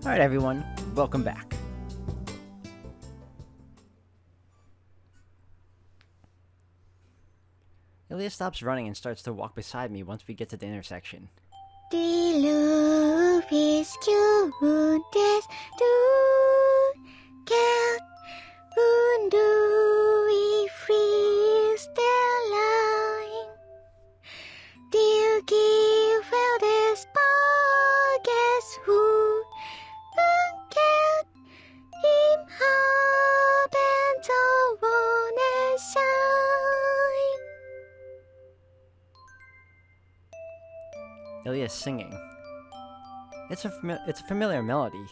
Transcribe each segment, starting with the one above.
Alright everyone, welcome back. Ilya stops running and starts to walk beside me once we get to the intersection. The love is cutest to get undo we freeze the line. They'll give out the sparkest who get him up and so wanna shine. Ilya is singing. It's a familiar melody.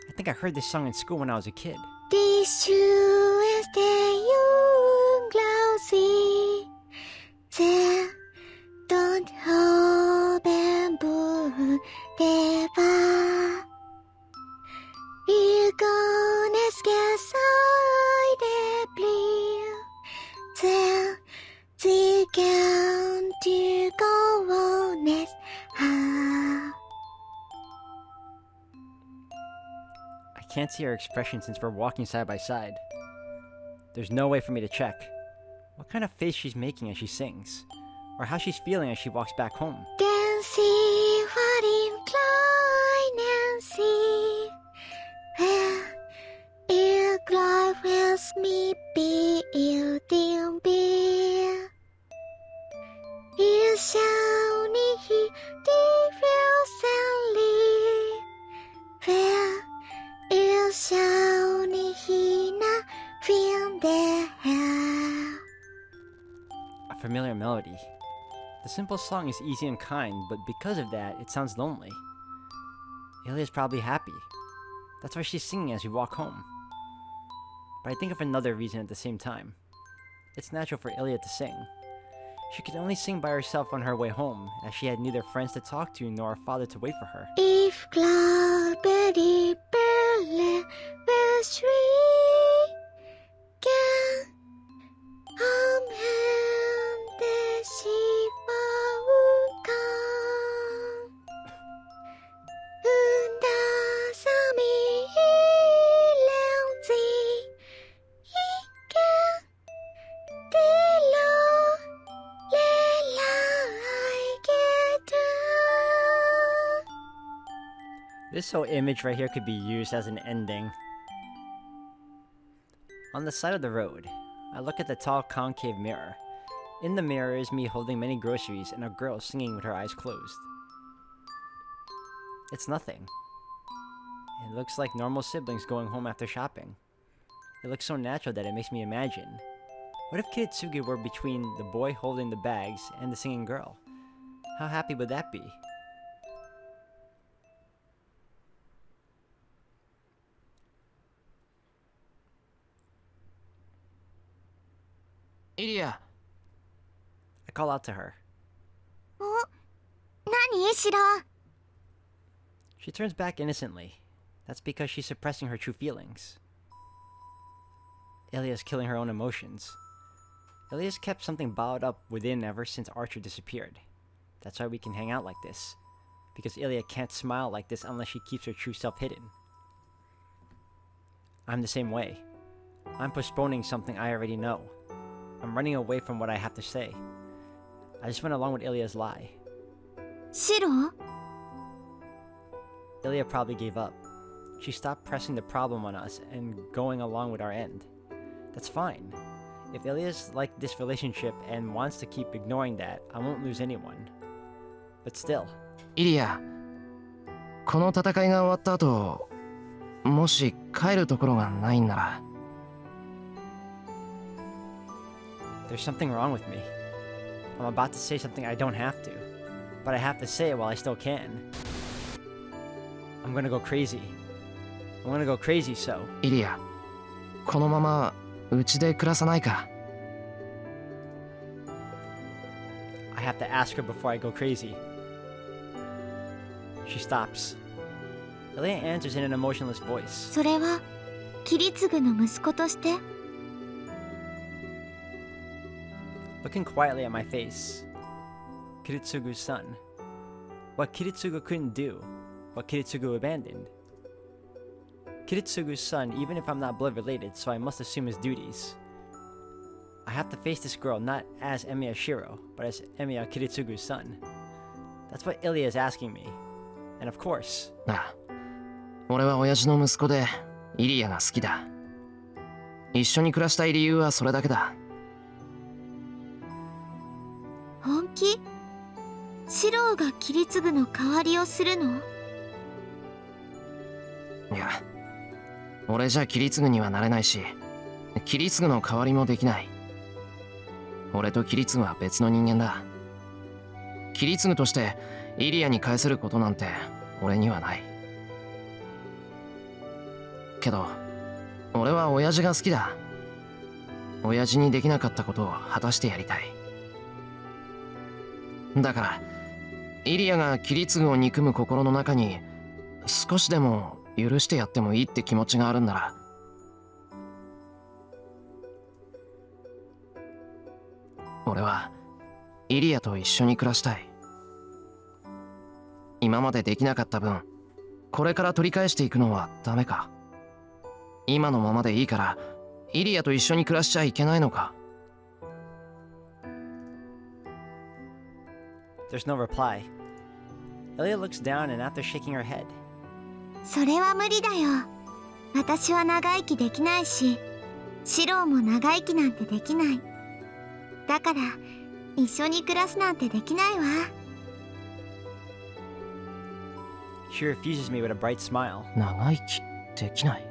I think I heard this song in school when I was a kid. This shoe is the young glossy. They don't hold and pull the bar. We're gonna scare side the blue. Tell the count to go on as how. I can't see her expression since we're walking side by side. There's no way for me to check what kind of face she's making as she sings, or how she's feeling as she walks back home. Then see what incline and see where il glide with me be il dim be. Il shall he diffuse and leave where il shall he not feel the hell. A familiar melody. The simple song is easy and kind, but because of that, it sounds lonely. Ilya's probably happy. That's why she's singing as we walk home. But I think of another reason at the same time. It's natural for Ilya to sing. She could only sing by herself on her way home, as she had neither friends to talk to nor a father to wait for her. If cloudy Berlin will shriek, can the sheep will come. Under some lazy, he can This whole image right here could be used as an ending. On the side of the road, I look at the tall concave mirror. In the mirror is me holding many groceries and a girl singing with her eyes closed. It's nothing. It looks like normal siblings going home after shopping. It looks so natural that it makes me imagine. What if Kiritsugu were between the boy holding the bags and the singing girl? How happy would that be? Ilya. I call out to her. 何シロ She turns back innocently. That's because she's suppressing her true feelings. Ilya's killing her own emotions. Ilya's kept something bottled up within ever since Archer disappeared. That's why we can hang out like this. Because Ilya can't smile like this unless she keeps her true self hidden. I'm the same way. I'm postponing something I already know. I'm running away from what I have to say. I just went along with Ilya's lie. シロ Ilya probably gave up. She stopped pressing the problem on us and going along with our end. That's fine. If Ilya's like this relationship and wants to keep ignoring that, I won't lose anyone. But still. イリア、この戦いが終わった後、もし帰るところがないんなら。There's something wrong with me. I'm about to say something I don't have to, but I have to say it while I still can. I'm gonna go crazy. I'm gonna go crazy, so. イリア、このままうちで暮らさないか。I have to ask her before I go crazy. She stops. Ilya answers in an emotionless voice. それはキリツグの息子として Looking quietly at my face. Kiritsugu's son. What Kiritsugu couldn't do. What Kiritsugu abandoned. Kiritsugu's son even if I'm not blood related, so I must assume his duties. I have to face this girl not as Emiya Shiro, but as Emiya Kiritsugu's son. That's what Ilya is asking me. And of course... なあ、俺は親父の息子でイリアが好きだ。一緒に暮らしたい理由はそれだけだ。本気？シロがキリツグの代わりをするの？いや、俺じゃキリツグにはなれないし、キリツグの代わりもできない。俺とキリツグは別の人間だ。キリツグとしてイリアに返せることなんて俺にはない。けど俺は親父が好きだ。親父にできなかったことを果たしてやりたい。だからイリアがキリツグを憎む心の中に少しでも許してやってもいいって気持ちがあるんなら、俺はイリアと一緒に暮らしたい。今までできなかった分、これから取り返していくのはダメか。今のままでいいからイリアと一緒に暮らしちゃいけないのか。 There's no reply. Ilya looks down and after shaking her head. それは無理だよ。私は長生きできないし、シロも長生きなんてできない。だから一緒に暮らすなんてできないわ。She refuses me with a bright smile. 長生きできない。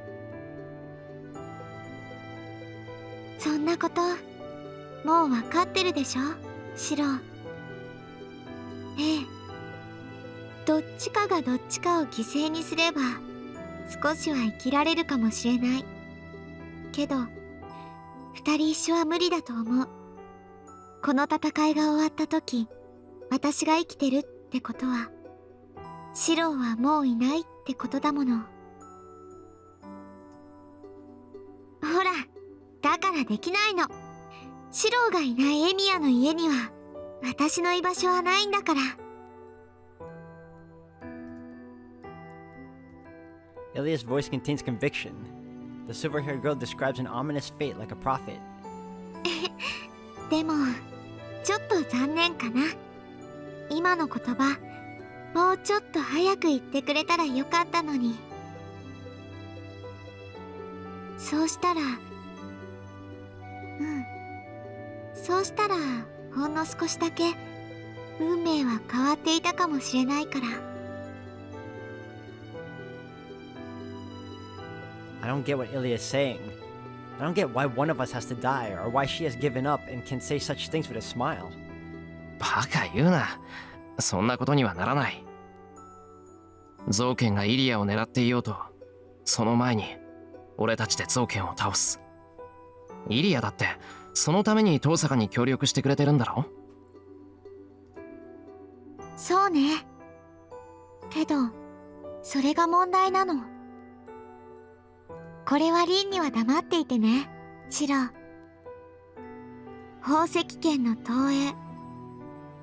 そんなこともう分かってるでしょ、シロ。ええ、どっちかがどっちかを犠牲にすれば少しは生きられるかもしれないけど、二人一緒は無理だと思う。この戦いが終わった時、私が生きてるってことはシロはもういないってことだもの。ほら、だからできないの。シロがいないエミヤの家には私の居場所はないんだから。Ilya's voice contains conviction. The silver-haired girl describes an ominous fate like a prophet. でもちょっと残念かな。今の言葉もうちょっと早く言ってくれたらよかったのに。そうしたらそうしたらほんの少しだけ運命は変わっていたかもしれないから。 I don't get what Ilya is saying. I don't get why one of us has to die or why she has given up and can say such things with a smile. バカ言うな。そんなことにはならない。ゾウケンがイリアを狙っていようと、その前に俺たちでゾウケンを倒す。イリアだってそのために遠坂に協力してくれてるんだろ。そうね。けどそれが問題なの。これはリンには黙っていてね、シロ。宝石圏の投影、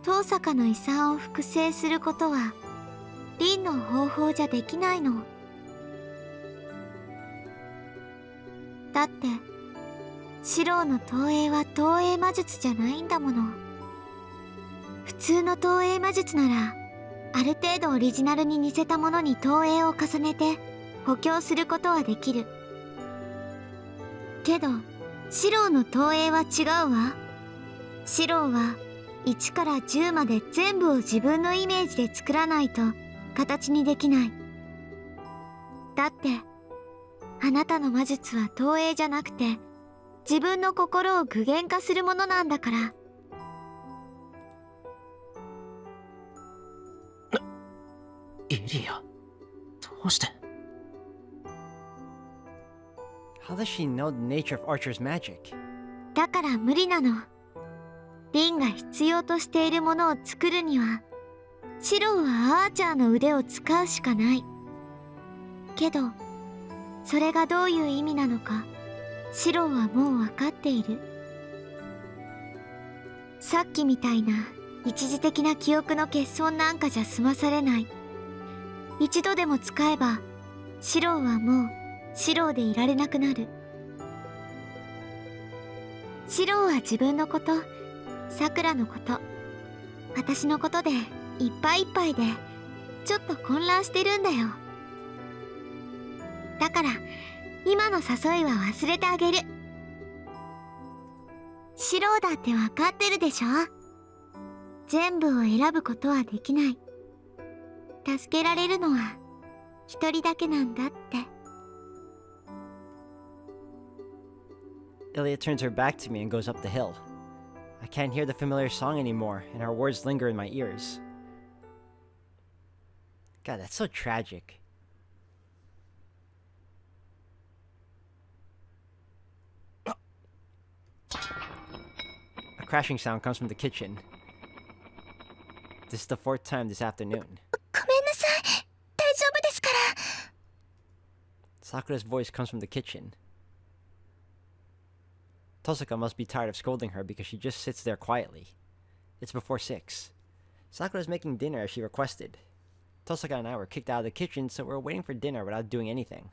遠坂の遺産を複製することはリンの方法じゃできないの。だってシロの投影は投影魔術じゃないんだもの。普通の投影魔術ならある程度オリジナルに似せたものに投影を重ねて補強することはできる。けどシロの投影は違うわ。シロは1から10まで全部を自分のイメージで作らないと形にできない。だってあなたの魔術は投影じゃなくて自分の心を具現化するものなんだから。イリア、どうして？ How does she know the nature of Archer's magic? だから無理なの。リンが必要としているものを作るにはシロはアーチャーの腕を使うしかない。けどそれがどういう意味なのかシロはもう分かっている。さっきみたいな一時的な記憶の欠損なんかじゃ済まされない。一度でも使えばシロはもうシローでいられなくなる。シローは自分のこと、さくらのこと、私のことでいっぱいいっぱいでちょっと混乱してるんだよ。だから今の誘いは忘れてあげる。シローだってわかってるでしょ。全部を選ぶことはできない。助けられるのは一人だけなんだって。Ilya turns her back to me and goes up the hill. I can't hear the familiar song anymore, and her words linger in my ears. God, that's so tragic. A crashing sound comes from the kitchen. This is the fourth time this afternoon. ごめんなさい。大丈夫ですから。Sakura's voice comes from the kitchen. Tosaka must be tired of scolding her because she just sits there quietly. It's before 6. Sakura's making dinner as she requested. Tosaka and I were kicked out of the kitchen, so we're waiting for dinner without doing anything.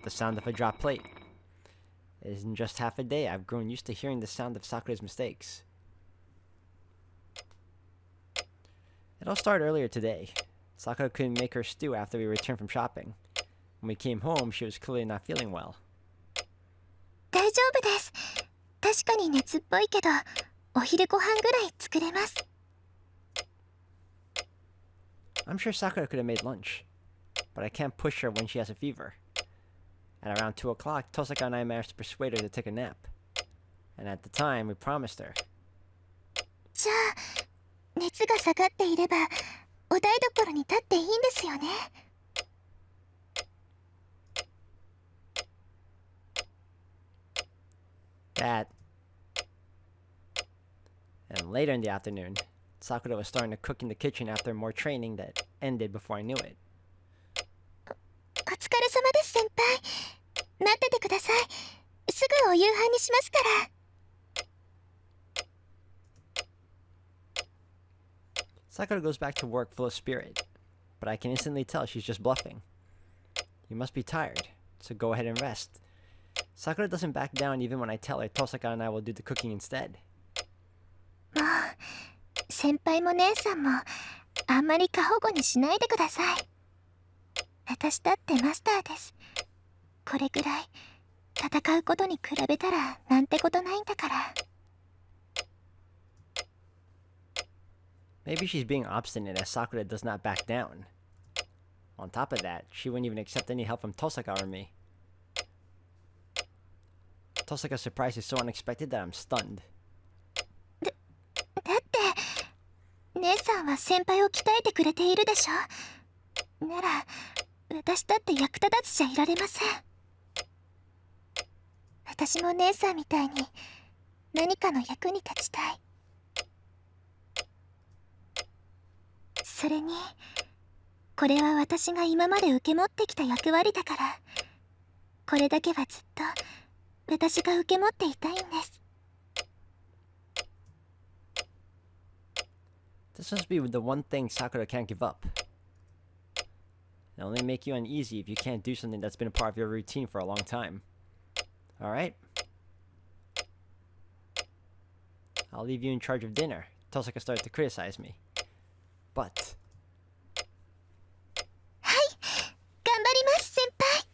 The sound of a dropped plate. It isn't just half a day. I've grown used to hearing the sound of Sakura's mistakes. It all started earlier today. Sakura couldn't make her stew after we returned from shopping. When we came home, she was clearly not feeling well. 大丈夫です。確かに熱っぽいけど、お昼ご飯ぐらい作れます。I'm sure Sakura could have made lunch, but I can't push her when she has a fever. At around 2 o'clock, Tosaka and I managed to persuade her to take a nap. And at the time, we promised her. じゃあ、熱が下がっていれば、お台所に立っていいんですよね。That. And later in the afternoon, Sakura was starting to cook in the kitchen after more training that ended before I knew it. お疲れ様です、先輩。待っててください。すぐお夕飯にしますから。Sakura goes back to work full of spirit, but I can instantly tell she's just bluffing. You must be tired, so go ahead and rest. Sakura doesn't back down even when I tell her Tosaka and I will do the cooking instead. もう、先輩も姉さんも、あんまり過保護にしないでください。私だってマスターです。これぐらい、戦うことに比べたらなんてことないんだから。Maybe she's being obstinate as Sakura does not back down. On top of that, she wouldn't even accept any help from Tosaka or me. Tosaka's surprise is so unexpected that I'm stunned. だって、姉さんは先輩を鍛えてくれているでしょ。なら、私だって役立たずじゃいられません。私も姉さんみたいに何かの役に立ちたい。それに、これは私が今まで受け持ってきた役割だから、これだけはずっと私が受け持っていたいんです。This must be the one thing Sakura can't give up. It'll only make you uneasy if you can't do something that's been a part of your routine for a long time. Alright? I'll leave you in charge of dinner. Tosaka started to criticize me. But... はい、頑張ります、先輩。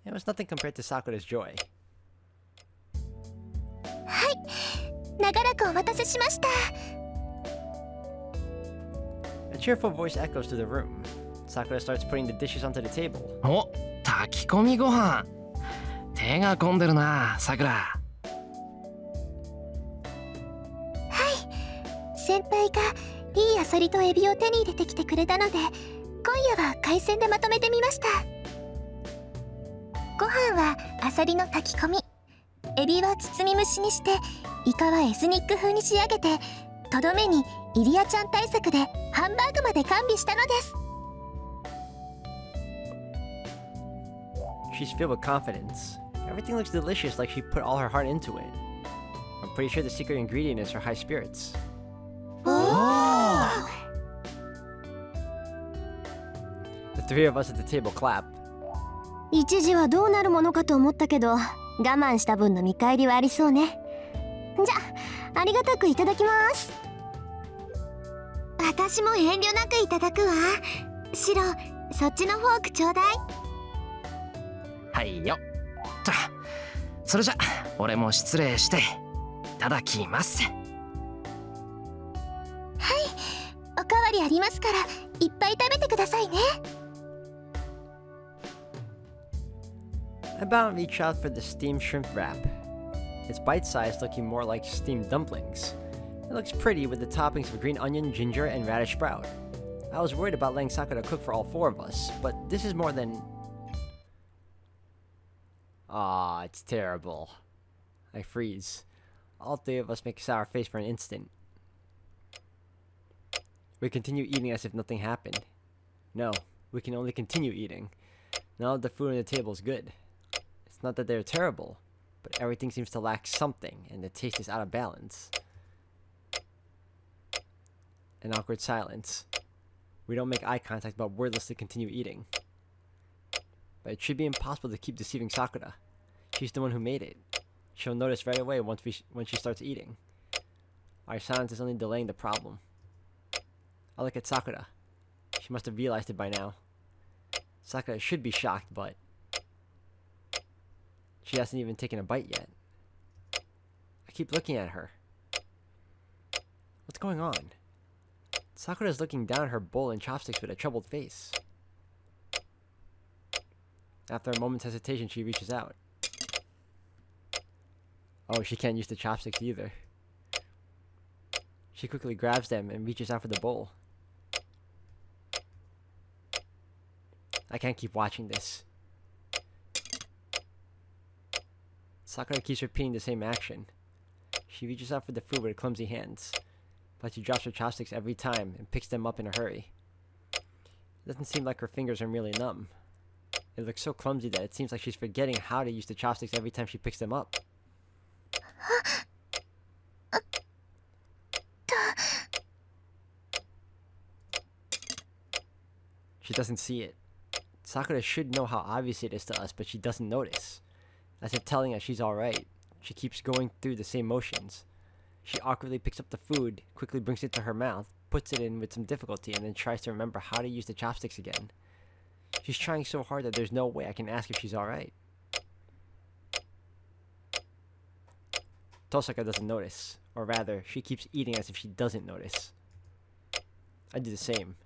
it was nothing compared to Sakura's joy. はい、長らくお待たせしました。A cheerful voice echoes through the room. Sakura starts putting the dishes onto the table. お、炊き込みご飯。手が込んでるな、さくら。先輩がいいアサリとエビを手に入れてきてくれたので、今夜は海鮮でまとめてみました。ご飯はアサリの炊き込み、エビは包み蒸しにして、イカはエスニック風に仕上げて、とどめにイリアちゃん対策でハンバーグまで完備したのです。She's filled with confidence. Everything looks delicious, like she put all her heart into it. I'm pretty sure the secret ingredient is her high spirits. three of us at the table clap. 一時はどうなるものかと思ったけど、我慢した分の見返りはありそうね。じゃありがたくいただきます。私も遠慮なくいただくわ。シロ、そっちのフォークちょうだい。はいよ。とそれじゃ俺も失礼していただきます。おかわりありますからいっぱい食べてくださいね。I bound reach out for the steamed shrimp wrap. It's bite-sized, looking more like steamed dumplings. It looks pretty with the toppings of green onion, ginger, and radish sprout. I was worried about letting Sakura cook for all four of us, but this is more than... Ah, it's terrible. I freeze. All three of us make a sour face for an instant. We continue eating as if nothing happened. No, we can only continue eating. Now the food on the table is good. It's not that they're terrible, but everything seems to lack something, and the taste is out of balance. An awkward silence. We don't make eye contact but wordlessly continue eating. But it should be impossible to keep deceiving Sakura. She's the one who made it. She'll notice right away when she starts eating. Our silence is only delaying the problem. I look at Sakura. She must have realized it by now. Sakura should be shocked, but she hasn't even taken a bite yet. I keep looking at her. What's going on? Sakura's looking down at her bowl and chopsticks with a troubled face. After a moment's hesitation, she reaches out. Oh, she can't use the chopsticks either. She quickly grabs them and reaches out for the bowl. I can't keep watching this. Sakura keeps repeating the same action. She reaches out for the food with clumsy hands, but she drops her chopsticks every time and picks them up in a hurry. It doesn't seem like her fingers are merely numb. It looks so clumsy that it seems like she's forgetting how to use the chopsticks every time she picks them up. She doesn't see it. Sakura should know how obvious it is to us, but she doesn't notice. As if telling us she's alright. She keeps going through the same motions. She awkwardly picks up the food, quickly brings it to her mouth, puts it in with some difficulty, and then tries to remember how to use the chopsticks again. She's trying so hard that there's no way I can ask if she's alright. Tosaka doesn't notice, or rather, she keeps eating as if she doesn't notice. I do the same.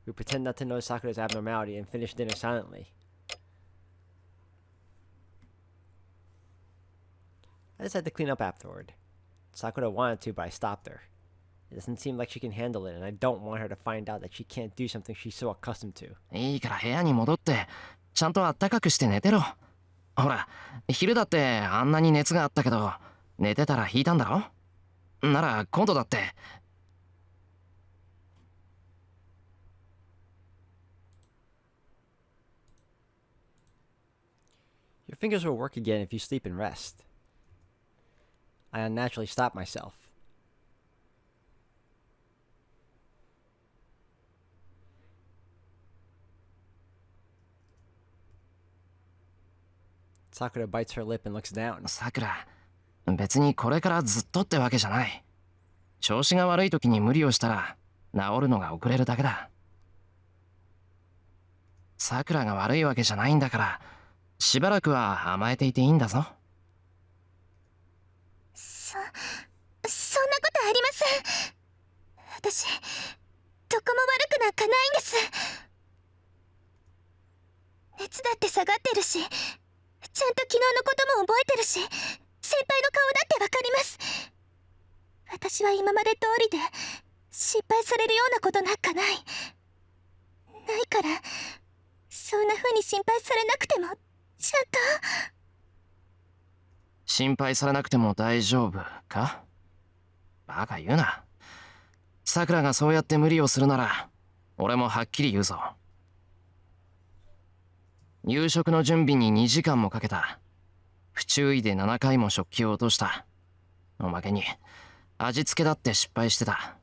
We pretend not to notice Sakura's abnormality and finish dinner silently. I decided to clean up afterward. Sakura wanted to, but I stopped her. It doesn't seem like she can handle it, and I don't want her to find out that she can't do something she's so accustomed to. いいから部屋に戻ってちゃんとあったかくして寝てろ。ほら昼だってあんなに熱があったけど寝てたら引いたんだろ。なら今度だって。Your fingers will work again if you sleep and rest. I unnaturally stop myself. Sakura bites her lip and looks down. さくら、別にこれからずっとってわけじゃない。調子が悪い時に無理をしたら治るのが遅れるだけだ。さくらが悪いわけじゃないんだから、しばらくは甘えていていいんだぞ。そんなことありません。私どこも悪くなんかないんです。熱だって下がってるし、ちゃんと昨日のことも覚えてるし、先輩の顔だってわかります。私は今まで通りで心配されるようなことなんかない。ないから、そんな風に心配されなくてもちゃんと。心配されなくても大丈夫か？バカ言うな。さくらがそうやって無理をするなら俺もはっきり言うぞ。夕食の準備に2時間もかけた。不注意で7回も食器を落とした。おまけに味付けだって失敗してた。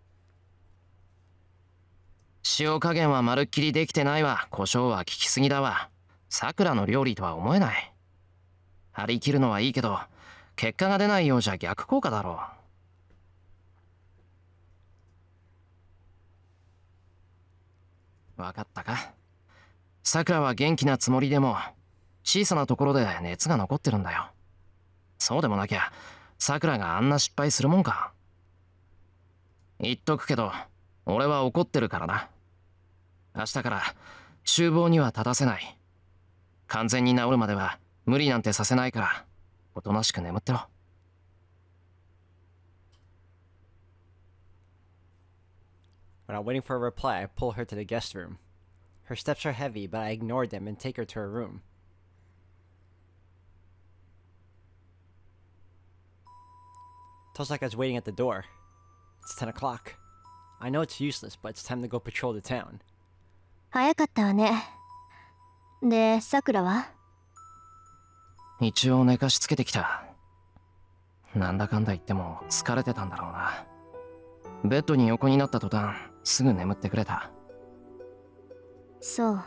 塩加減はまるっきりできてないわ。胡椒は効きすぎだわ。さくらの料理とは思えない。張り切るのはいいけど、結果が出ないようじゃ逆効果だろう。わかったか。さくらは元気なつもりでも、小さなところで熱が残ってるんだよ。そうでもなきゃ、さくらがあんな失敗するもんか。言っとくけど、俺は怒ってるからな。明日から厨房には立たせない。完全に治るまでは無理なんてさせないから、おとなしく眠ってろ。When I'm waiting for a reply, I pull her to the guest room. Her steps are heavy, but I ignore them and take her to her room. Tosaka's waiting at the door. It's 10 o'clock. I know it's useless, but it's time to go patrol the town. 早かったわね。で、さくらは？一応寝かしつけてきた。なんだかんだ言っても疲れてたんだろうな。ベッドに横になった途端、すぐ眠ってくれた。そう。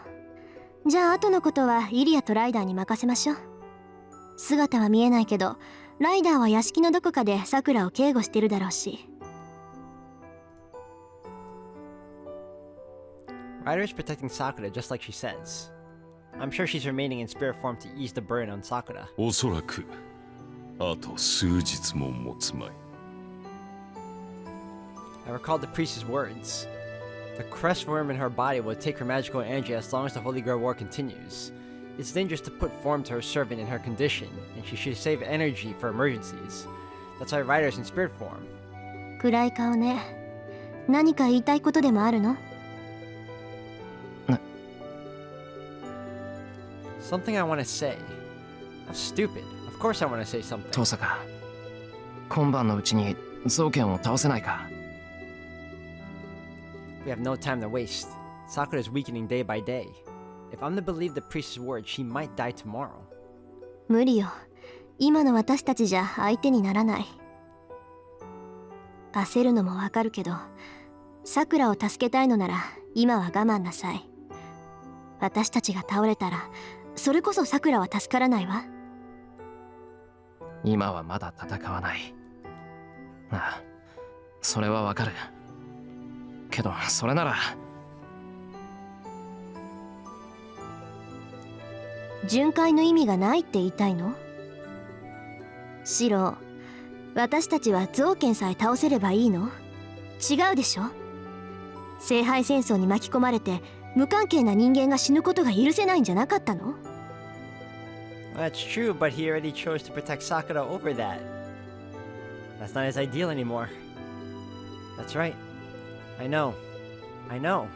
じゃあ後のことはイリアとライダーに任せましょう。姿は見えないけど、ライダーは屋敷のどこかでさくらを警護してるだろうし。Ryder is protecting Sakura just like she says. I'm sure she's remaining in spirit form to ease the burden on Sakura. おそらくあと数日も持つまい。 I recalled the priest's words. The crest worm in her body will take her magical energy as long as the Holy Grail War continues. It's dangerous to put form to her servant in her condition, and she should save energy for emergencies. That's why Ryder's in spirit form. 暗い顔ね。何か言いたいことでもあるの？ Something I want to say. I'm stupid. Of course I want to say something. 遠坂、今晩のうちに造剣を倒せないか。We have no time to waste. Sakura is weakening day by day. If I'm to believe the priest's word, she might die tomorrow. 無理よ。今の私たちじゃ相手にならない。焦るのもわかるけど、さくらを助けたいのなら今は我慢なさい。私たちが倒れたら、それこそさくらは助からないわ。今はまだ戦わない。ああ、それはわかる。けど、それなら。巡回の意味がないって言いたいの？シロ、私たちは造剣さえ倒せればいいの？違うでしょ？聖杯戦争に巻き込まれて無関係な人間が死ぬことが許せないんじゃなかったの？ Well, that's true, but he already chose to protect Sakura over that. That's not his ideal anymore. That's right. I know. I know.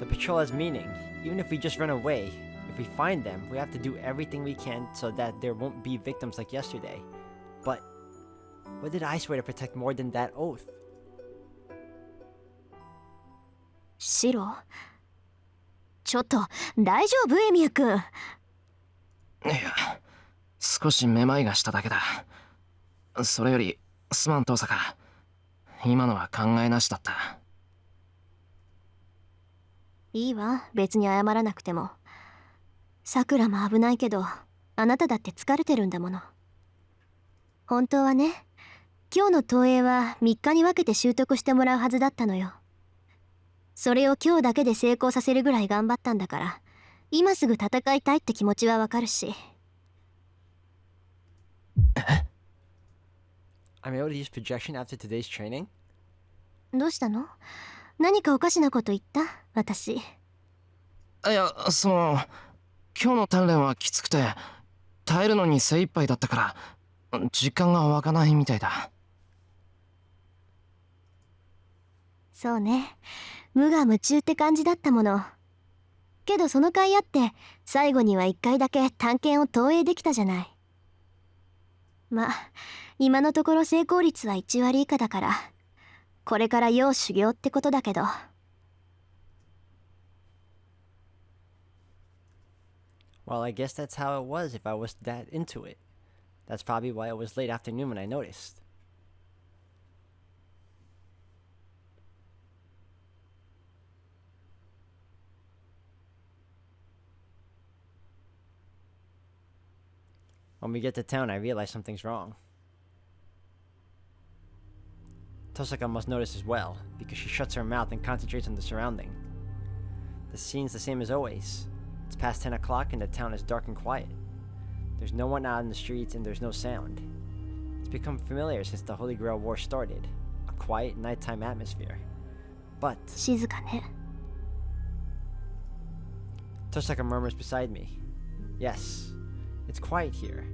The patrol has meaning. Even if we just run away, if we find them, we have to do everything we can so that there won't be victims like yesterday. But what did I swear to protect more than that oath? シロ、ちょっと大丈夫エミヤ君？いや、少しめまいがしただけだ。それより、すまん遠坂。今のは考えなしだった。いいわ、別に謝らなくても。さくらも危ないけど、あなただって疲れてるんだもの。本当はね、今日の投影は3日に分けて習得してもらうはずだったのよ。それを今日だけで成功させるぐらい頑張ったんだから、今すぐ戦いたいって気持ちはわかるし。I'm able to use projection after today's training? どうしたの？何かおかしなこと言った？私。いや、今日の鍛錬はきつくて、耐えるのに精一杯だったから、時間が湧かないみたいだ。そうね。無我夢中って感じだったもの。けどその甲斐あって、最後には1回だけ探検を投影できたじゃない。まあ、今のところ成功率は1割以下だから、これから要修行ってことだけど。Well, I guess that's how it was if I was that into it. That's probably why it was late afternoon when I noticed. When we get to town, I realize something's wrong. Tosaka must notice as well, because she shuts her mouth and concentrates on the surrounding. The scene's the same as always. It's past 10 o'clock and the town is dark and quiet. There's no one out in the streets and there's no sound. It's become familiar since the Holy Grail War started. A quiet nighttime atmosphere. But 静かね。 Tosaka murmurs beside me. Yes, it's quiet here.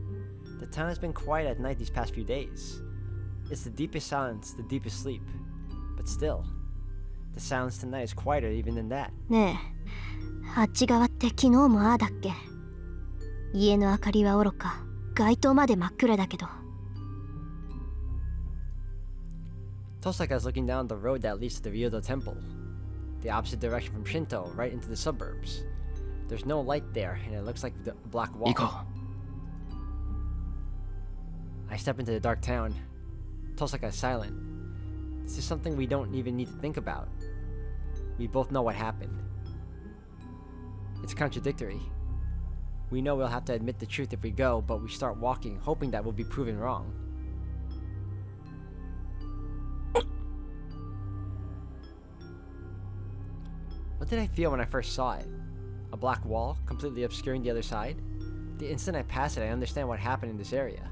The town has been quiet at night these past few days. It's the deepest silence, the deepest sleep. But still, the silence tonight is quieter even than that. ねえ、あっち側って昨日もああだっけ？家の明かりはおろか、街灯まで真っ暗だけど。Tosaka is looking down the road that leads to the Ryodo Temple, the opposite direction from Shinto, right into the suburbs. There's no light there, and it looks like a black wall. 行こ I step into the dark town. Tosaka is silent. This is something we don't even need to think about. We both know what happened. It's contradictory. We know we'll have to admit the truth if we go, but we start walking, hoping that we'll be proven wrong. What did I feel when I first saw it? A black wall, completely obscuring the other side? The instant I pass it, I understand what happened in this area.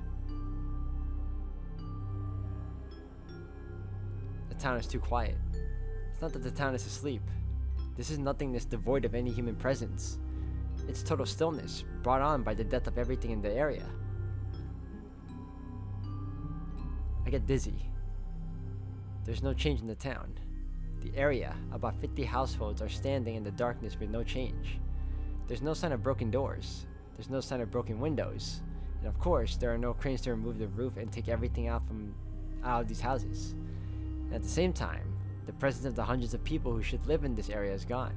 The town is too quiet. It's not that the town is asleep. This is nothingness devoid of any human presence. It's total stillness, brought on by the death of everything in the area. I get dizzy. There's no change in the town. The area, about 50 households, are standing in the darkness with no change. There's no sign of broken doors. There's no sign of broken windows. And of course, there are no cranes to remove the roof and take everything out of these houses. And at the same time, the presence of the hundreds of people who should live in this area is gone.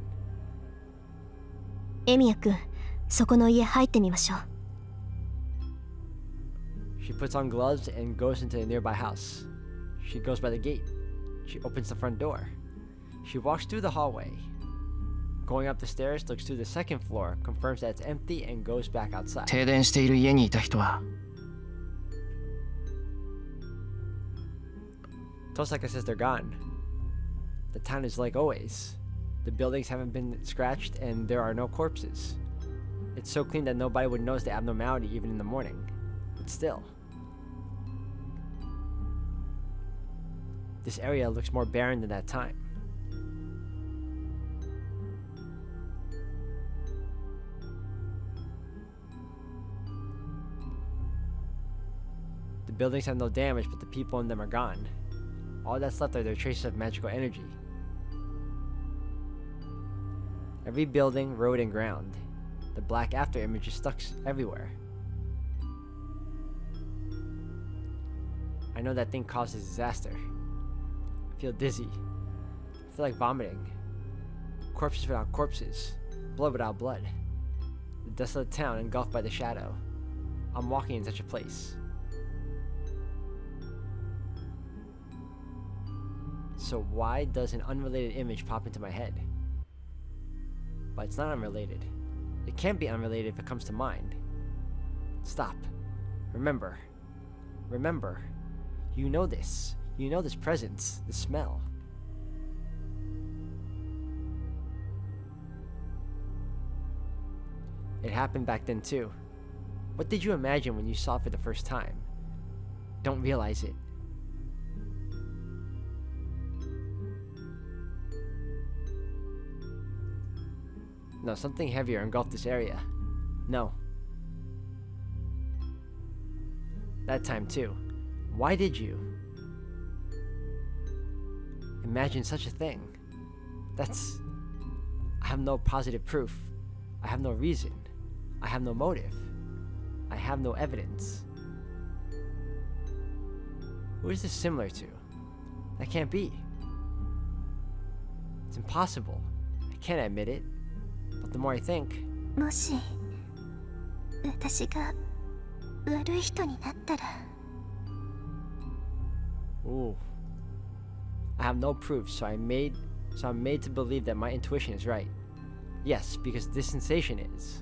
エミヤ君、そこの家入ってみましょう。 She puts on gloves and goes into a nearby house. She goes by the gate. She opens the front door. She walks through the hallway. Going up the stairs, looks through the second floor, confirms that it's empty, and goes back う。 outside. 停電している家にいた人は Tosaka says they're gone. The town is like always. The buildings haven't been scratched, and there are no corpses. It's so clean that nobody would notice the abnormality even in the morning. But still. This area looks more barren than that time. The buildings have no damage, but the people in them are gone. All that's left are their traces of magical energy. Every building, road, and ground. The black after image is stuck everywhere. I know that thing caused a disaster. I feel dizzy. I feel like vomiting. Corpses without corpses. Blood without blood. The desolate town engulfed by the shadow. I'm walking in such a place. So why does an unrelated image pop into my head? But it's not unrelated. It can't be unrelated if it comes to mind. Stop. Remember. Remember. You know this. You know this presence, this smell. It happened back then too. What did you imagine when you saw it for the first time? Don't realize it. No, something heavier engulfed this area. No. That time too. Why did you? Imagine such a thing. That's... I have no positive proof. I have no reason. I have no motive. I have no evidence. Who is this similar to? That can't be. It's impossible. I can't admit it. But the more I think... もし私が悪い人になったら Ooh. I have no proof, so I'm made to believe that my intuition is right. Yes, because this sensation is.